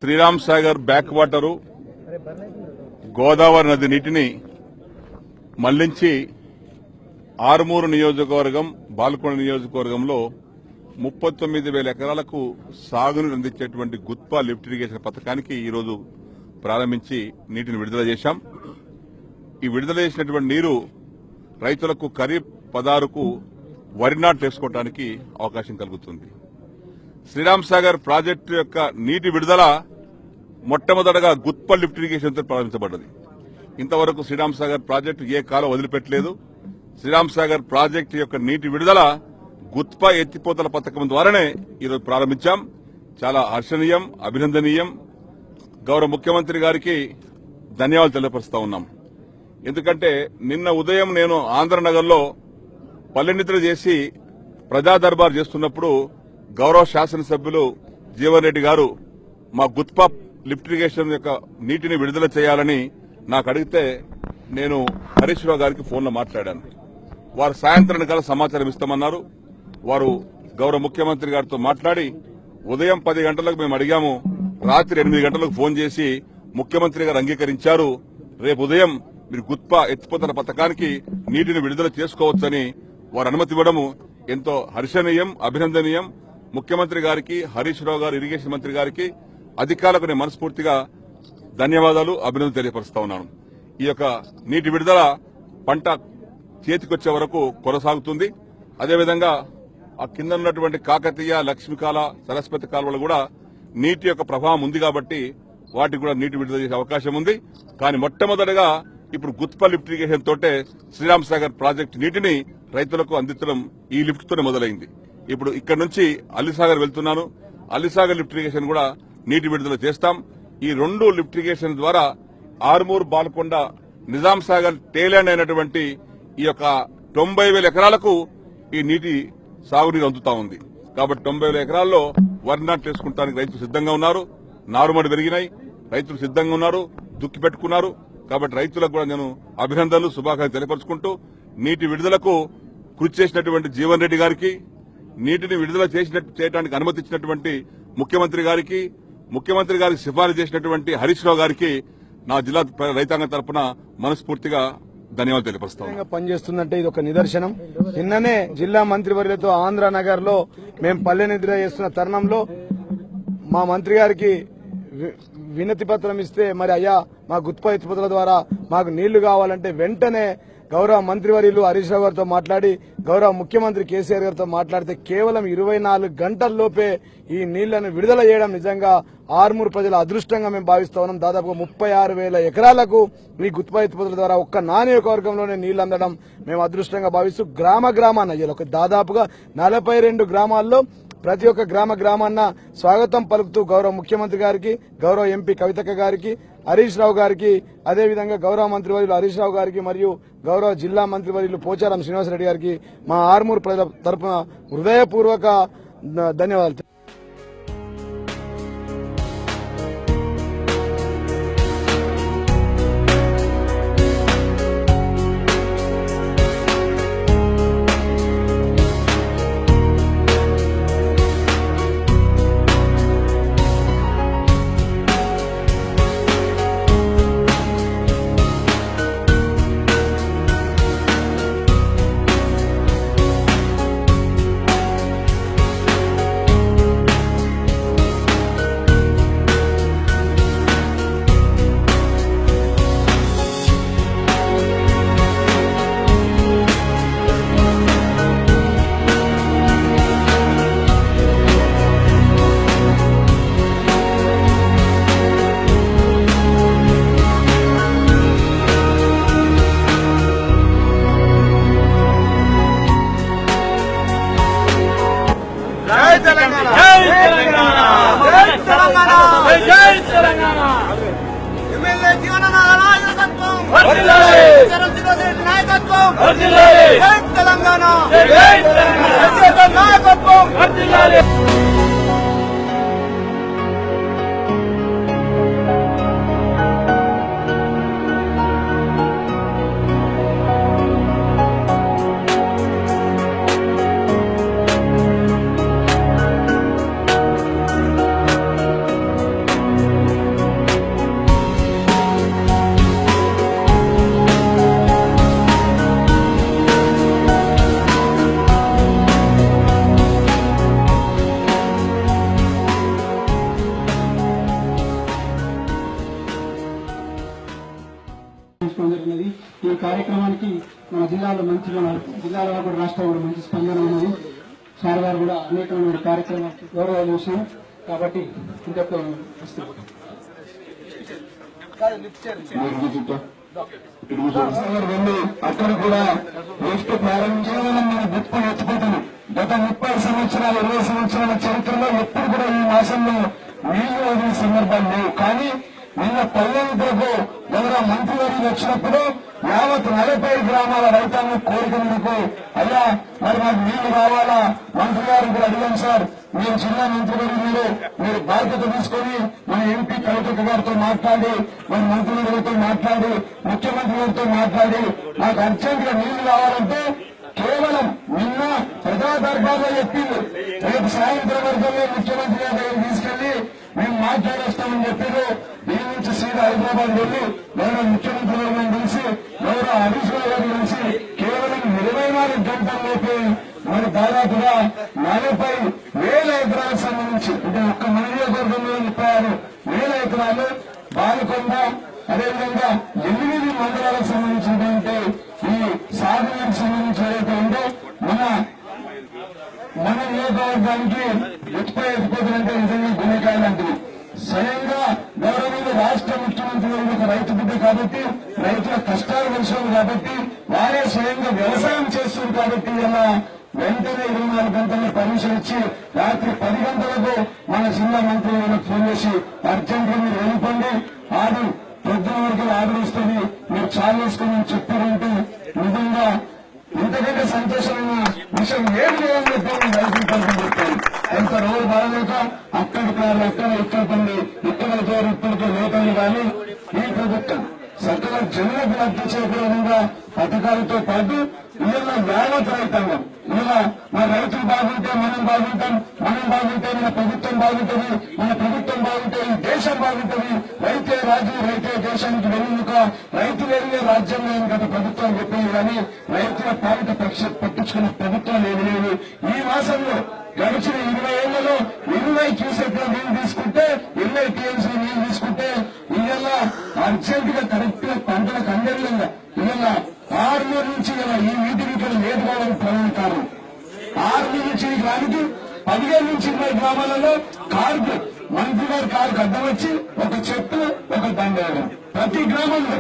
Sriram Sagar back water Godavari నది నీటిని మళ్లించి ఆరుమూరు నియోజకవర్గం బాల్కొండ నియోజకవర్గంలో 39,000 ఎకరాలకు సాగునీరు అందించేటువంటి గుత్పా లిఫ్ట్ ఇరిగేషన్ పథకానికి ఈరోజు ప్రారంభించి నీటిని విడుదల చేశాం. ఈ విడుదల చేసినటువంటి నీరు రైతులకు ఖరీఫ్ 16కు వరి నాట్లు వేసుకోవడానికి అవకాశం కలుగుతుంది. శ్రీరామ్ సాగర్ ప్రాజెక్టు యొక్క నీటి విడుదల మొట్టమొదటగా గుత్పా లిఫ్ట్ ఇరిగేషన్తో ప్రారంభించబడ్డది. ఇంతవరకు శ్రీరామ్ సాగర్ ప్రాజెక్టు ఏ కాలం వదిలిపెట్టలేదు. శ్రీరామ్ సాగర్ ప్రాజెక్టు యొక్క నీటి విడుదల గుత్పా ఎత్తిపోతల పథకం ద్వారానే ఈరోజు ప్రారంభించాం. చాలా హర్షణీయం, అభినందనీయం. గౌరవ ముఖ్యమంత్రి గారికి ధన్యవాదాలు తెలియపరుస్తా ఉన్నాం. ఎందుకంటే నిన్న ఉదయం నేను ఆంధ్రనగర్లో పల్లెనిద్ర చేసి ప్రజా దర్బార్ చేస్తున్నప్పుడు గౌరవ శాసనసభ్యులు జీవన్ రెడ్డి గారు మా గుత్పా లిఫ్ట్ ఇరిగేషన్ యొక్క నీటిని విడుదల చేయాలని నాకు అడిగితే నేను హరీష్ రావు గారికి ఫోన్లో మాట్లాడాను. వారు సాయంత్రం కల్లా సమాచారం ఇస్తామన్నారు. వారు గౌరవ ముఖ్యమంత్రి గారితో మాట్లాడి ఉదయం 10 గంటలకు మేము అడిగాము. రాత్రి 8 గంటలకు ఫోన్ చేసి ముఖ్యమంత్రి గారు అంగీకరించారు. రేపు ఉదయం మీరు గుత్పా ఎత్తిపోతల పథకానికి నీటిని విడుదల చేసుకోవచ్చని వారు అనుమతి ఇవ్వడము ఎంతో హర్షణీయం, అభినందనీయం. ముఖ్యమంత్రి గారికి, హరీష్ రావు గారు ఇరిగేషన్ మంత్రి గారికి, అధికారులకు నేను మనస్ఫూర్తిగా ధన్యవాదాలు, అభినందన తెలియపరుస్తా ఉన్నాను. ఈ యొక్క నీటి విడుదల పంట చేతికొచ్చే వరకు కొనసాగుతుంది. అదేవిధంగా ఆ కింద ఉన్నటువంటి కాకతీయ, లక్ష్మీకాల, సరస్వతి కాలువలు కూడా నీటి యొక్క ప్రభావం ఉంది కాబట్టి వాటికి కూడా నీటి విడుదల చేసే అవకాశం ఉంది. కానీ మొట్టమొదటిగా ఇప్పుడు గుత్ప లిఫ్ట్ ఇరిగేషన్ తోటే శ్రీరామ్ సాగర్ ప్రాజెక్టు నీటిని రైతులకు అందించడం ఈ లిఫ్ట్ తోనే మొదలైంది. ఇప్పుడు ఇక్కడ నుంచి అల్లిసాగర్ వెళ్తున్నాను. అల్లిసాగర్ లిఫ్ట్ ఇరిగేషన్ కూడా నీటి విడుదల చేస్తాం. ఈ 2 లిఫ్ట్ ఇరిగేషన్ ద్వారా ఆర్మూర్, బాల్కొండ, నిజాం సాగర్ టేలాండ్ అయినటువంటి ఈ యొక్క 90,000 ఎకరాలకు ఈ నీటి సాగునీరు అందుతా ఉంది. కాబట్టి 90,000 ఎకరాల్లో వరి నాట్లు వేసుకుంటానికి రైతులు సిద్దంగా ఉన్నారు. నారుమడి పెరిగినాయి, రైతులు సిద్దంగా ఉన్నారు, దుక్కి పెట్టుకున్నారు. కాబట్టి రైతులకు కూడా నేను అభినందనలు, శుభాకాంక్షలు తెలియపరుచుకుంటూ నీటి విడుదలకు కృషి చేసినటువంటి జీవన్ రెడ్డి గారికి, నీటిని విడుదల చేయడానికి అనుమతి ఇచ్చినటువంటి ముఖ్యమంత్రి గారికి సిఫారసు చేసినటువంటి హరీష్ రావు గారికి నా జిల్లా రైతాంగం తరఫున మనస్ఫూర్తిగా ధన్యవాదాలు తెలియపరుస్తాం. పనిచేస్తుందంటే ఇది ఒక నిదర్శనం. నిన్ననే జిల్లా మంత్రివర్యులతో ఆంధ్రనగర్ లో మేము పల్లె నిద్ర చేస్తున్న తరుణంలో మా మంత్రి గారికి వినతి పత్రం ఇస్తే, మరి అయ్యా మా గుత్ప ఎత్తిపోతల ద్వారా మాకు నీళ్లు కావాలంటే వెంటనే గౌరవ మంత్రివర్యులు హరీష్ రావు గారితో మాట్లాడి గౌరవ ముఖ్యమంత్రి కేసీఆర్ గారితో మాట్లాడితే కేవలం 24 గంటల్లోపే ఈ నీళ్లను విడుదల చేయడం నిజంగా ఆర్మూర్ ప్రజల అదృష్టంగా మేము భావిస్తా ఉన్నాం. దాదాపుగా 36,000 ఎకరాలకు ఈ గుత్ప ఎత్తిపోతల ద్వారా ఒక్క నా నియోజకవర్గంలోనే నీళ్లు అందడం మేము అదృష్టంగా భావిస్తూ గ్రామాన్న దాదాపుగా 42 గ్రామాల్లో ప్రతి ఒక్క గ్రామాన్న స్వాగతం పలుకుతూ గౌరవ ముఖ్యమంత్రి గారికి, గౌరవ ఎంపీ కవితక్క గారికి, హరీష్ రావు గారికి, అదేవిధంగా గౌరవ మంత్రివర్యులు హరీష్ రావు గారికి మరియు గౌరవ జిల్లా మంత్రివర్యులు పోచారం శ్రీనివాసరెడ్డి గారికి మా ఆర్మూర్ ప్రజల తరఫున హృదయపూర్వక ధన్యవాదాలు. ఎమ్మెల్యే జీవనానంద నాయకత్వం, నాయకత్వం, తెలంగాణ నాయకత్వం. జరిగినది. ఈ కార్యక్రమానికి మన జిల్లాలో కూడా రాష్ట్రంలో కూడా మంచి స్పందన ఉన్నది. సార్ గారు కూడా అనేకమైన కార్యక్రమాలు గౌరవాలు చూసాం. కాబట్టి ఇంకొక అక్కడ కూడా నెక్స్ట్ ప్రారంభించడం మన గుర్తు ఎత్తిపోతాను. గత 30 సంవత్సరాలు 20 సంవత్సరాల చరిత్రలో ఎప్పుడు కూడా ఈ మాసంలో నీళ్లు వదిలిన సందర్భాలు లేవు. కానీ నిన్న పల్లెలకు గౌరవ మంత్రివర్యులు వచ్చినప్పుడు యావత్ 40 గ్రామాల రైతాంగం కోరికలకు అయ్యా మరి మాకు నీళ్లు కావాలా, మంత్రి గారు కూడా అడిగాం సార్, మేము జిల్లా మంత్రివర్యులు మీరు బాధ్యత తీసుకుని మన ఎంపీ కవితక్క గారితో మాట్లాడి, మన మంత్రులతో మాట్లాడి, ముఖ్యమంత్రి గారితో మాట్లాడి మాకు అర్జెంట్ గా నీళ్లు కావాలంటే కేవలం నిన్న ప్రజా దర్బార్లో చెప్పింది. రేపు సాయంత్రం వర్గంలో ముఖ్యమంత్రి గారి దగ్గర తీసుకెళ్లి మేము మాట్లాడేస్తామని చెప్పారు. దీని నుంచి సీదా హైదరాబాద్ వెళ్లి గౌరవ ముఖ్యమంత్రి గారిని కలిసి, గౌరవ హరీష్ రావు గారిని కలిసి కేవలం 24 గంటల్లోపే మరి దాదాపుగా 40,000 ఎకరాలకు సంబంధించి, అంటే ఒక్క మన నియోజకవర్గంలో 36,000 ఎకరాలు, బాలకొండ అదేవిధంగా 8 మండలాలకు సంబంధించినటువంటి ఈ సాగునీటికి సంబంధించి ఏదైతే ఉందో మన నియోజకవర్గానికి ఎత్తిపోతుందంటే నిజంగా గుణకాయ లాంటివి. స్వయంగా గౌరవనీయ రాష్ట్ర ముఖ్యమంత్రి గారు ఒక రైతు బిడ్డ కాబట్టి రైతుల కష్ట వ్యవసాయం చేస్తుంది కాబట్టి ఇలా వెంటనే 24 గంటల్లో పర్మిషన్ ఇచ్చి రాత్రి 10 గంటలకు మన జిల్లా మంత్రి గారికి ఫోన్ చేసి అర్జెంట్గా మీరు వెళ్ళిపోండి, ఆర్డర్ పొద్దున వరకు ఆర్డర్ వస్తుంది, మీరు చాలు వేసుకుని చెప్పారంటే నిజంగా ఇంతకంటే సంతోషమైన విషయం ఏమి లేదని చెప్పి రైతులు తరఫున చెప్పారు. ఎంత రోజు బాగలేక అక్కడి కాదు ఎక్కడ ఇక్కడ పండి ఇక్కడ పేరు ఇప్పటికే లేదని కానీ ఈ ప్రభుత్వం సకల జనులకు లబ్ధి చేకూరే విధంగా పథకాలతో పాటు ఇలా యావత్ రైతాంగం ఇలా మన రైతులు బాగుంటే మనం బాగుంటాం, మనం బాగుంటే మన ప్రభుత్వం బాగుంటుంది, మన ప్రభుత్వం బాగుంటే ఈ దేశం బాగుంటుంది. రైతే రాజు, రైతే దేశానికి వెన్నుముక, రైతు వెళ్ళే రాజ్యం లేని గత ప్రభుత్వం చెప్పింది కానీ రైతుల పాలిట పట్టించుకున్న ప్రభుత్వం లేదు. ఈ మాసంలో గడిచిన 20 ఏళ్లలో 20 క్యూసెక్ల నీళ్లు తీసుకుంటే 20 టీఎంసీ నీళ్లు తీసుకుంటే ఇవాళ అర్జెంట్ గా కరెక్ట్ గా పంటలకు అందరిగా ఇవాళ 6 నుంచి ఈ నీటిని ఇక్కడ లేట్ కావడానికి ప్రధాన కారణం. 6 నుంచి రానికి 15 నుంచి 20 గ్రామాలలో కారుకు మంత్రి గారి కారుకు అడ్డం వచ్చి ఒక చెట్టు ఒక దండ వేయడం. ప్రతి గ్రామంలో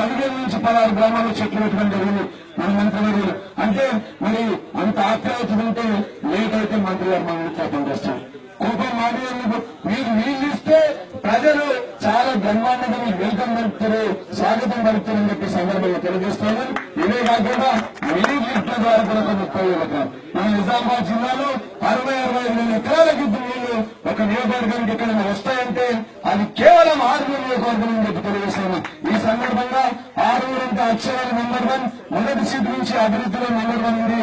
15 నుంచి 16 గ్రామాల్లో చెట్లు పెట్టడం జరిగింది మన మంత్రి గారు. అంటే మరి అంత ఆప్యాయత ఉంటే లేట్ అయితే మంత్రి గారు మనల్ని కోపం చేస్తారు. కోపం మాట్లాడేందుకు మీరు నీళ్ళు ఇస్తే ప్రజలు చాలా బ్రహ్మాండంగా మీకు వెల్కమ్ పలుకుతారు, స్వాగతం పలుకుతారని చెప్పి సందర్భంగా తెలియజేస్తాను. ఇదే కాకుండా మినీ లిఫ్ట్ల ద్వారా కూడా 30 ఎకరాలు మన నిజామాబాద్ జిల్లాలో 60-65 వేల ఎకరాలకి ఇప్పుడు నీళ్లు ఒక నియోజకవర్గానికి ఎక్కడైనా వస్తాయంటే అది కేవలం 6 నియోజకవర్గం అని చెప్పి తెలియజేస్తాను. ఈ సందర్భంగా 6 అంటే అక్షరాల నెంబర్ 1 మొదటి సీట్ నుంచి అభివృద్ధిలో నెంబర్ 1 ఉంది.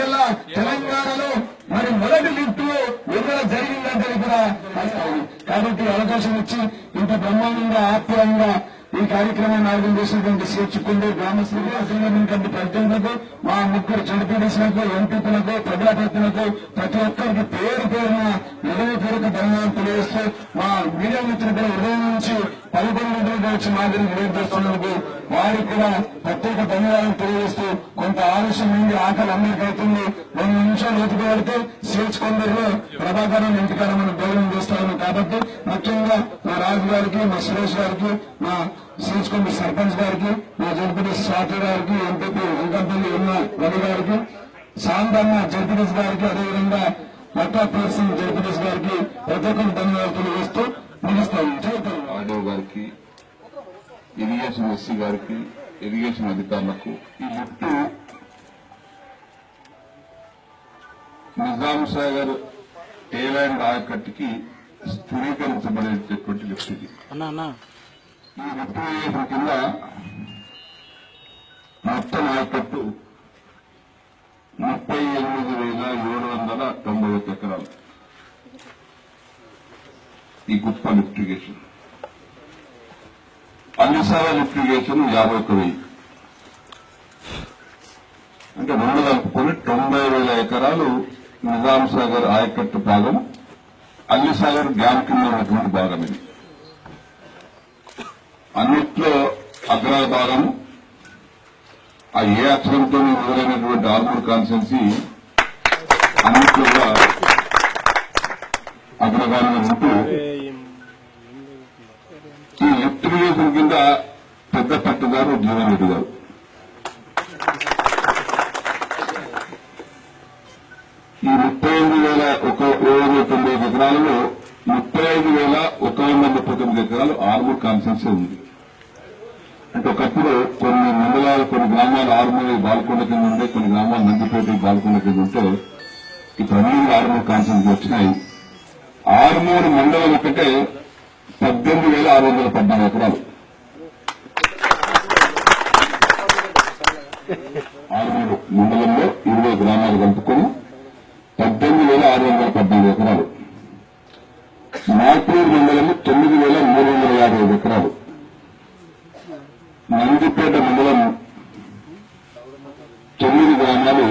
ఇలా తెలంగాణలో మరి మొదటి లిఫ్ట్ విడుదల జరిగిందంటే కూడా కాబట్టి అవకాశం ఇచ్చి ఇంత బ్రహ్మాండంగా ఆప్యాయంగా ఈ కార్యక్రమాన్ని ఆర్గనైజ్ చేసినటువంటి చేర్చుకుంటూ గ్రామస్తులకు కంటే ప్రజలకు మా ముగ్గురు జడ్పీటీసీలకు, ఎంపీలకు, ప్రజాప్రతినిధులకు ప్రతి ఒక్కరికి పేరు పేరున హృదయపూర్వక ధన్యవాదాలు తెలియజేస్తూ మా మీడియా మిత్రులు ఉదయం నుంచి 11 గంటలకు వచ్చి మా దగ్గర నిర్వహిస్తున్నందుకు వారికి కూడా ప్రత్యేక ధన్యవాదాలు తెలియజేస్తూ కొంత ఆలస్యం నుండి ఆకలి అందరికీ అవుతుంది. 2 నిమిషాలు ఓపిక పడితే స్వేచ్ఛ కొందరిలో ప్రభాకరం ఇంటికాడ మనం గౌరవం చేస్తాము. కాబట్టి ముఖ్యంగా మా రాజు గారికి, మా సురేష్ గారికి, మా సీచుకొండ సర్పంచ్ గారికి, మా జడ్పీటీసీ స్వాతి గారికి, ఎంపీ వెంకటపల్లి ఉన్న రవి గారికి, సాంతమ్మ జడ్పీటీసీ గారికి, అదేవిధంగా లతా పర్సన్ జడ్పీటీసీ గారికి ప్రతి ఒక్కరు ధన్యవాదాలు తెలియజేస్తూ ముగిస్తాము. ఆర్డీఓ గారికి, ఇరిగేషన్ ఎస్సీ గారికి, ఇరిగేషన్ అధికారులకు ఈ లిఫ్ట్ నిజాం సాగర్ ఏలైన్ ఆయకట్టుకి స్థిరీకరించబడేటటువంటి లిఫ్ట్ ఇది. ఈ లిఫ్ట్ వేయడం కింద మొత్తం ఆయకట్టు 38,791 ఎకరాలు. ఈ గొప్ప లిఫ్ట్ ఇరిగేషన్ అన్నిసార్ల లిఫ్ట్ ఇరిగేషన్ 51,000 అంటే 2 కలుపుకొని 90,000 ఎకరాలు నిజాం సాగర్ ఆయకట్టు భాగం, అల్లిసాగర్ డ్యాం కింద ఉన్నటువంటి భాగం ఇది. అన్నిట్లో అగ్ర భాగం ఆ ఏ అక్షరంతో మొదలైనటువంటి ఆర్మూర్ కాన్స్టిట్యున్సీ అన్నిట్లో కూడా అగ్రభాగంలో ఉంటూ ఈ లిఫ్ట్ ఇరిగేషన్ కింద పెద్ద పట్టుదారు జీవన్ రెడ్డి గారు. ఈ 35,190 ఎకరాలలో 35,139 ఎకరాలు ఆర్మూర్ కాన్స్టిట్యున్సీ ఉంది. అంటే ఒకప్పుడు కొన్ని మండలాలు, కొన్ని గ్రామాలు ఆర్మూర్ బాల్కొండ కింద ఉంటే, కొన్ని గ్రామాలు నందిపేట బాల్కొండ కింద ఉంటే ఇప్పుడు అన్ని ఆర్మూర్ కాన్స్టిట్యున్సీ వచ్చినాయి. ఆర్మూర్ మండలం ఒకటే 18,614 ఎకరాలు. ఆర్మూర్ మండలంలో 20 గ్రామాలు కలుపుకొని 18,614 ఎకరాలు. నాగపూర్ మండలం 9,355 ఎకరాలు. నందిపేట మండలం 9 గ్రామాలు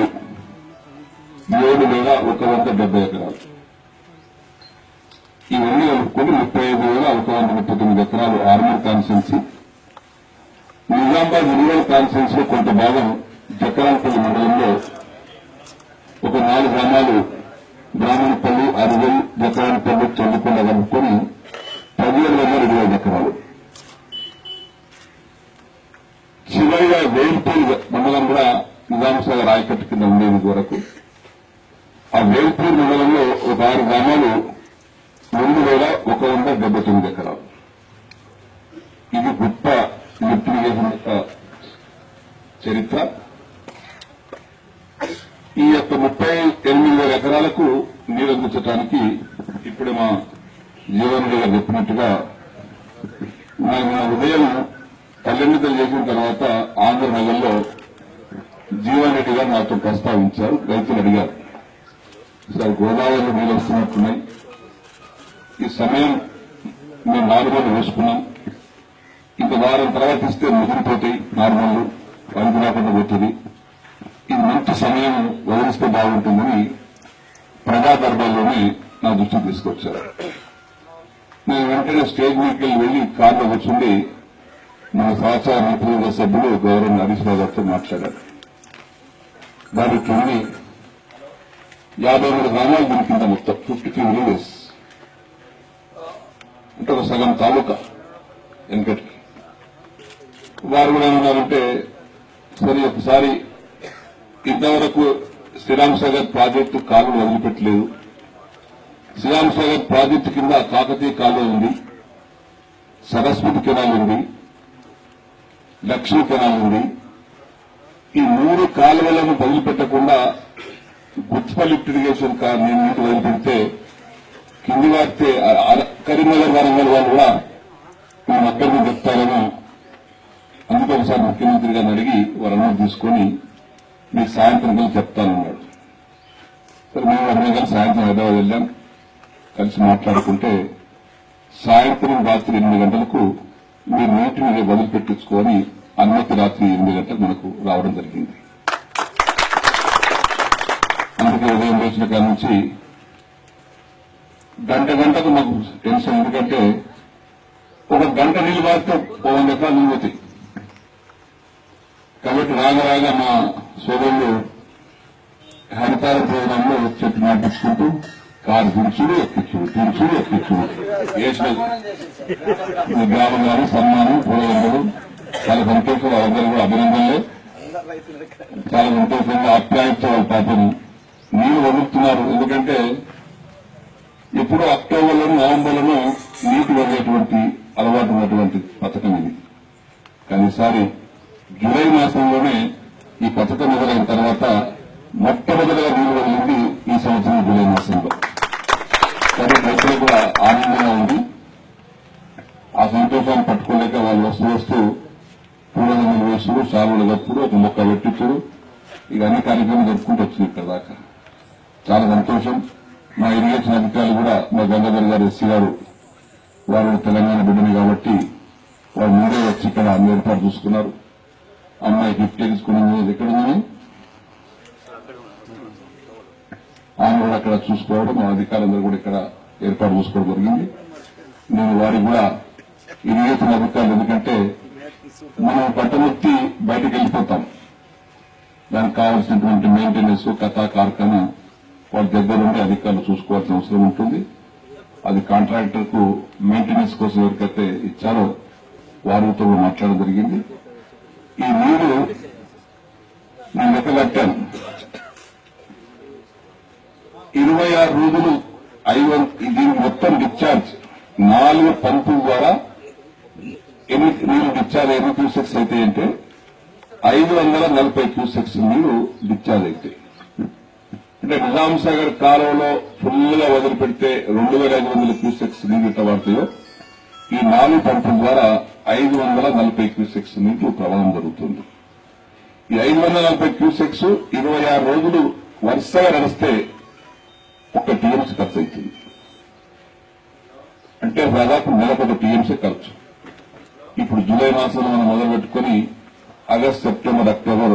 7,170 ఎకరాలు. ఇవన్నీ కలుపుకొని 35,139 ఎకరాలు ఆర్మూర్ కాన్స్టిట్యున్సీ. నిజామాబాద్ రూరల్ కాన్స్టిట్యున్సీలో కొంత భాగం జకరాంపల్లి మండలంలో ఒక 4 గ్రామాలు బ్రాహ్మణపల్లి, అరుగల్, జకరాంపల్లి, చందుకొండ కలుపుకొని 17,025 ఎకరాలు. చివరిగా వేల్పూర్ మండలం కూడా నిజాంసాగర్ ఆయకట్టు కింద ఉండేది వరకు. ఆ వేల్పూర్ మండలంలో ఒక 6 గ్రామాలు 2,179 ఎకరాలు. ఇది గొప్ప లిఫ్ట్ ఇరిగేషన్ యొక్క చరిత్ర. ఈ యొక్క 38,000 ఎకరాలకు నీరు అందించడానికి ఇప్పుడే మా జీవన్ రెడ్డి గారు చెప్పినట్టుగా మన ఉదయం కళ్యాణితలు చేసిన తర్వాత ఆంధ్రనగర్లో జీవన్ రెడ్డి గారు నాతో ప్రస్తావించారు. రైతులు అడిగారు, సార్ గోదావరిలో నీళ్ళు వస్తున్నట్టున్నాయి, ఈ సమయం మేము 4 రోజులు వేసుకున్నాం, ఇంక వారం తర్వాత ఇస్తే ముదిరిపోతాయి, నార్మల్ పనికి రాకుండా పోతుంది, ఇది మంచి సమయం వదిలిస్తే బాగుంటుందని ప్రజా దర్బార్లోనే నా దృష్టికి తీసుకొచ్చారు. నేను వెంటనే స్టేజ్ మీదకి వెళ్లి కార్లో కూర్చుండి మన సహచార మంత్రివర్గ సభ్యులు గౌరవ హరీష్ రావు గారితో మాట్లాడారు. దానికి 53 గ్రామాలు దీని కింద మొత్తం 53 విలేజెస్ అంటే ఒక సగం తాలూకా వెంకటికి. వారు కూడా ఏమన్నారంటే, సరే ఒకసారి ఇంతవరకు శ్రీరామ్ సాగర్ ప్రాజెక్టు కాలువ వదిలిపెట్టలేదు, శ్రీరామ్ సాగర్ ప్రాజెక్టు కింద కాకతీయ కాలువ ఉంది, సరస్వతి కెనాల్ ఉంది, లక్ష్మీ కెనాల్ ఉంది, ఈ 3 కాలువలను వదిలిపెట్టకుండా గుత్ప లిఫ్ట్ ఇరిగేషన్ నేను నీటి వదిలిపెడితే కింది వారితే కరీంనగర్ వరంగల్ వాళ్ళు కూడా మేము అక్కడికి చెప్తారేమో, అందుకే ఒకసారి ముఖ్యమంత్రి గారిని అడిగి వారు అనుమతి తీసుకుని మీకు సాయంత్రం కలిసి చెప్తానన్నాడు. సరే మేము అందరం కలిసి సాయంత్రం హైదరాబాద్ వెళ్ళాం, కలిసి మాట్లాడుకుంటే సాయంత్రం రాత్రి 8 గంటలకు మీరు నీటిని వదిలిపెట్టించుకొని అనుమతి రాత్రి 8 గంటలకు మనకు రావడం జరిగింది. అందుకే ఉదయం లేచిన కాడ నుంచి గంటకు మాకు టెన్షన్. ఎందుకంటే ఒక గంట నీళ్ళు వారితే 100 ఎకరాలు నీళ్ళు పోతాయి. కాబట్టి రాగా మా సోదరులు హరితార ప్రోగ్రాంలో చెట్టు నాటించుకుంటూ కారు తుడుచుడు ఎక్కించుడు వేసిన గ్రామం గారు సన్మానం పూలగంటలు చాలా సంతోషం. వాళ్ళందరూ కూడా అభినందనలే, చాలా సంతోషంగా ఆప్యాయత వాళ్ళ పాపను నీళ్లు వదులుతున్నారు. ఎందుకంటే ఎప్పుడూ అక్టోబర్లోనూ నవంబర్లోనూ నీటి వదిలేటువంటి అలవాటు ఉన్నటువంటి పథకం ఇది. కానీ ఈసారి జూలై మాసంలోనే ఈ పథకం మొదలైన తర్వాత మొట్టమొదటిగా నీళ్లు వదిలింది ఈ సంవత్సరం జూలై మాసంలో. కాబట్టి రైతులు కూడా ఆనందంగా ఉంది. ఆ సంతోషాన్ని పట్టుకోలేక వాళ్ళు వస్తూ పూలదండలు వేసుడు, సాగులు కప్పుడు, ఒక మొక్క పెట్టించుడు, ఇక అన్ని కార్యక్రమాలు జరుపుకుంటూ వచ్చింది ఇక్కడ దాకా. చాలా సంతోషం. మా ఇరిగేషన్ అధికారులు కూడా మా గంగాధర్ గారు ఎస్సీ గారు వారు తెలంగాణ బిడ్డని కాబట్టి వారు ముందే వచ్చి ఇక్కడ అన్ని ఏర్పాటు చూసుకున్నారు. అమ్మాయి గిఫ్ట్ తీసుకుని ఎక్కడుందని ఆమె కూడా అక్కడ చూసుకోవడం, మా అధికారులందరూ కూడా ఇక్కడ ఏర్పాటు చూసుకోవడం జరిగింది. నేను వారికి కూడా ఇరిగేషన్ అధికారులు, ఎందుకంటే మనం పట్టముత్తి బయటకు వెళ్ళిపోతాం, దానికి కావాల్సినటువంటి మెయింటెనెన్స్ కథా కార్ఖానా వాళ్ళ దగ్గర ఉండి అధికారులు చూసుకోవాల్సిన అవసరం ఉంటుంది. అది కాంట్రాక్టర్ కు మెయింటెనెన్స్ కోసం ఎవరికైతే ఇచ్చారో వారితో మాట్లాడడం జరిగింది. ఈ నీరు నేను లెక్క కట్టాను, 26 రోజులు దీనికి మొత్తం డిశ్చార్జ్ 4 పంపుల ద్వారా నీరు డిశ్చార్జ్ ఎన్ని క్యూసెక్స్ అయితే అంటే 540 క్యూసెక్స్ నీరు డిశ్చార్జ్ అవుతాయి. అంటే నిజాం సాగర్ కాలువలో ఫుల్ గా వదిలిపెడితే 2,500 క్యూసెక్స్ నీరు ఎట్లా పడతాయో ఈ 4 పంపుల ద్వారా 540 క్యూసెక్స్ నీరు ప్రవాహం జరుగుతుంది. ఈ 540 క్యూసెక్స్ 26 రోజులు వరుసగా నడిస్తే 1 టీఎంసీ ఖర్చు అవుతుంది. అంటే దాదాపు నెలకు 1 టీఎంసీ ఖర్చు. ఇప్పుడు జూలై మాసంలో మనం మొదలు పెట్టుకుని ఆగస్టు, సెప్టెంబర్, అక్టోబర్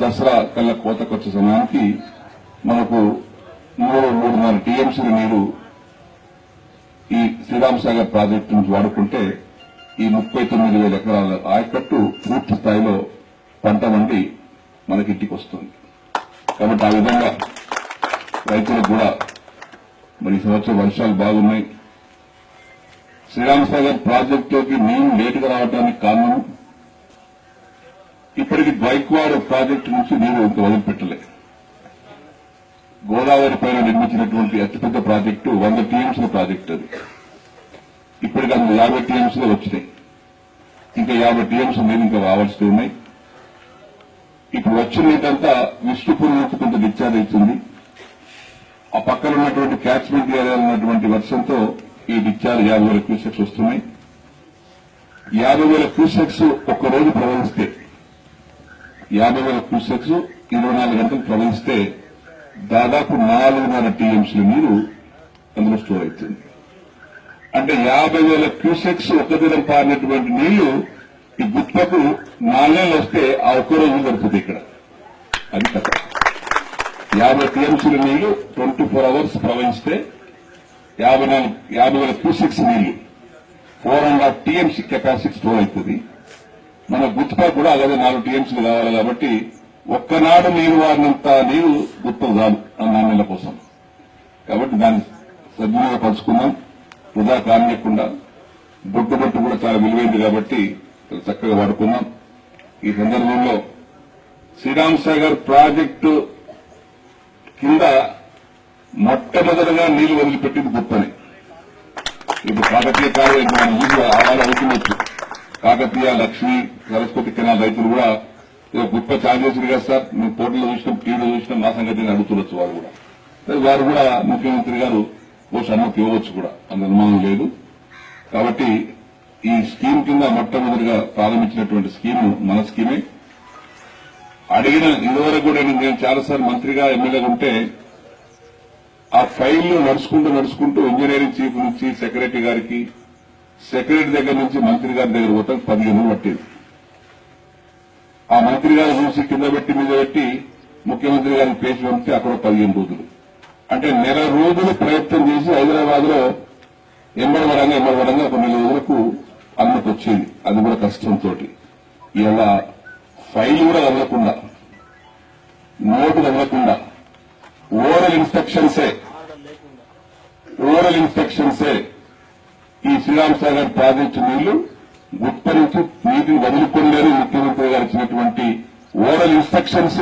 దసరా కల్లా కోతకొచ్చే సమయానికి మనకు 3-3.5 టీఎంసీల నీరు ఈ శ్రీరామ్ సాగర్ ప్రాజెక్టు నుంచి వాడుకుంటే ఈ 39,000 ఎకరాల ఆయకట్టు పూర్తి స్థాయిలో పంట వండి మనకి ఇంటికి వస్తుంది. కాబట్టి ఆ విధంగా రైతులకు కూడా మరి ఈ సంవత్సరం వర్షాలు బాగున్నాయి. శ్రీరామ్ సాగర్ ప్రాజెక్టులోకి నీళ్లు లేటుగా రావడానికి కారణం ఇప్పటికి గైక్వాడ్ ప్రాజెక్టు నుంచి నీరు ఇంకా వదిలిపెట్టలే. గోదావరి పైన నిర్మించినటువంటి అతిపెద్ద ప్రాజెక్టు 100 టీఎంసీల ప్రాజెక్టు అది. ఇప్పటికి అందులో 50 టీఎంసీలు వచ్చినాయి. ఇంకా 50 టీఎంసీ నీరు ఇంకా రావాల్సి ఉన్నాయి. ఇప్పుడు వచ్చిన నీటంతా విష్ణుపూర్ నుంచి కొంత డిశ్చార్జ్ అవుతుంది. ఆ పక్కన ఉన్నటువంటి క్యాచ్మెంట్ ఏరియాలో ఉన్నటువంటి వర్షంతో ఈ డిశ్చార్జ్ 50,000 క్యూసెక్స్ వస్తున్నాయి. 50,000 క్యూసెక్స్ ఒక్కరోజు ప్రవహిస్తే 50,000 క్యూసెక్స్ 24 గంటలు ప్రవహిస్తే దాదాపు 4.5 టీఎంసీల నీరు అందులో స్టోర్ అవుతుంది. అంటే 50,000 క్యూసెక్స్ ఒక్క దినం పారినటువంటి నీళ్లు ఈ గుత్పకు 4 నెలలు వస్తే ఆ ఒక్క రోజు దొరుకుతుంది ఇక్కడ. అది కథ. 50 టీఎంసీల నీళ్లు 24 అవర్స్ ప్రవహిస్తే 50,000 క్యూసెక్స్ నీళ్లు 4.5 టీఎంసీ కెపాసిటీ స్టోర్ అవుతుంది. మన గుత్పా కూడా అలాగే 4 టీఎంసీలు కావాలి కాబట్టి ఒక్కనాడు నీరు వారినంత నీరు గుత్పకు చాలు ఆ 4 నెలల కోసం. కాబట్టి దాన్ని సద్వినియోగపరుచుకుందాం, వృధా కానియకుండా. బొట్టు కూడా చాలా విలువైంది కాబట్టి చక్కగా వాడుకుందాం. ఈ సందర్భంలో శ్రీరామ్ సాగర్ ప్రాజెక్టు కింద మొట్టమొదటిగా నీళ్లు వదిలిపెట్టింది గుప్పని. ఇప్పుడు కాకతీయ కాలువ మనం చూసి ఆవాలు అవుతుండొచ్చు. కాకతీయ, లక్ష్మీ, సరస్వతి కెనాల్ రైతులు కూడా గుప్ప ఛార్జ్ చేసింది కదా సార్, మేము పోర్టులో చూసినాం, టీవీలో చూసినాం, మా సంగతిని అడుగుతుండొచ్చు. వారు కూడా ముఖ్యమంత్రి గారు బహుశా అనుమతి ఇవ్వవచ్చు కూడా, అంత అనుమానం లేదు. కాబట్టి ఈ స్కీమ్ కింద మొట్టమొదటిగా ప్రారంభించినటువంటి స్కీమ్ మన స్కీమే. అడిగిన ఇదివరకు కూడా నేను చాలాసార్లు మంత్రిగా ఎమ్మెల్యేగా ఉంటే ఆ ఫైళ్లు నడుచుకుంటూ ఇంజనీరింగ్ చీఫ్ నుంచి సెక్రటరీ గారికి, సెక్రటరీ దగ్గర నుంచి మంత్రి గారి దగ్గర పోతాం 15 రోజులు పట్టేది. ఆ మంత్రి గారు చూసి కింద పెట్టి మీద పెట్టి ముఖ్యమంత్రి గారికి పేసి పంపితే అక్కడ 15 రోజులు. అంటే నెల రోజులు ప్రయత్నం చేసి హైదరాబాద్ లో ఎంబడబడంగా ఒక నెల రోజులకు అనుమతి వచ్చేది. అది కూడా కష్టంతో. ఇలా ఫైల్ కూడా వదలకుండా, నోటు వదలకుండా ఓరల్ ఇన్స్ట్రక్షన్సే ఈ శ్రీరామ్ సాగర్ ప్రాజెక్టు నీళ్లు గుప్ప నుంచి నీటిని వదులుకోలేరు. ముఖ్యమంత్రి గారు ఇచ్చినటువంటి ఓరల్ ఇన్స్ట్రక్షన్స్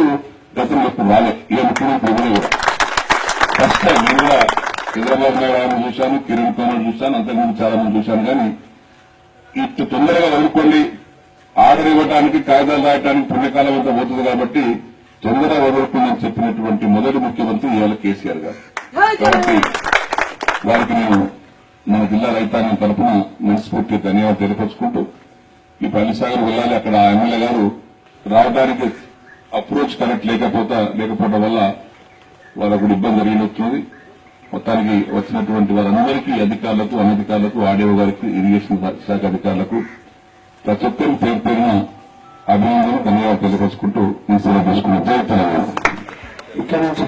గతంలో ఎప్పుడు రాలే. ఈ ముఖ్యమంత్రి ఎవరు కూడా ఫస్ట్ టైం. నేను కూడా చంద్రబాబు నాయుడు ఆయన చూశాను, కిరణ్ కుమార్ చూశాను, అంతకుముందు చాలా మంది చూశాను. కానీ ఇటు తొందరగా వదులుకోండి, ఆర్డర్ ఇవ్వడానికి, కాగితాలు రాయడానికి పుణ్యకాలం అంతా పోతుంది కాబట్టి తొందరగా వదులుకుందని చెప్పినటువంటి మొదటి ముఖ్యమంత్రి ఇవాళ కేసీఆర్ గారు. కాబట్టి వారికి నేను మన జిల్లా రైతాంగం తరఫున మనస్ఫూర్తిగా ధన్యవాదాలు తెలియపరుచుకుంటూ, ఈ పల్లిసాగర్ వెళ్ళాలి, అక్కడ ఎమ్మెల్యే గారు రావడానికి అప్రోచ్ కరెక్ట్ లేకపోవడం వల్ల వాళ్ళకు ఇబ్బంది జరిగినట్టుంది. మొత్తానికి వచ్చినటువంటి వారందరికీ అధికారులకు, అనధికారులకు, ఆర్డీఓ గారికి, ఇరిగేషన్ శాఖ అధికారులకు ప్రతి ఒక్కరికి పేరు పేరున అభినందనలు, ధన్యవాదాలు తెలియపరుచుకుంటూ నేను సేవ చేసుకున్న జై తెలంగాణ. ఇక్కడ నుంచి